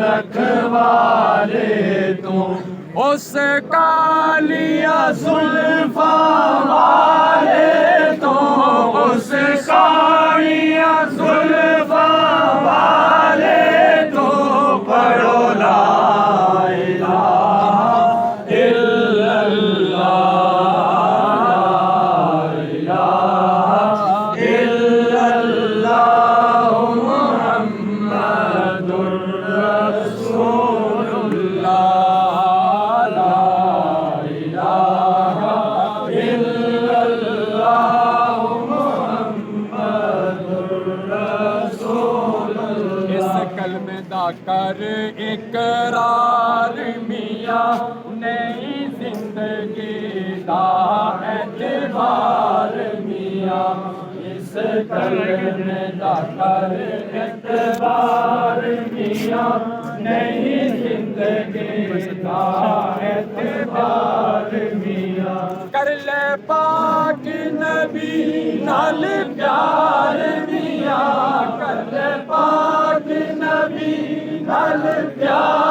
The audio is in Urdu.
رکھوالے تو اس کا لیا زلفاں والے تو اس کا لیا زلفاں والے تو پڑھو لا الہ الا اللہ لا الہ الا اللہ محمد رسول اللہ لا الہ الا اللہ محمد رسول اللہ۔ اس کلمے دا کر اقرار میاں نئی زندگی دا اعتبار میاں، اس کلمے دا کر اعتبار میاں نئی زندگی دا اعتبار میاں، کر لے پاک نبی نال پیار میاں، کر لے پاک نبی نال پیار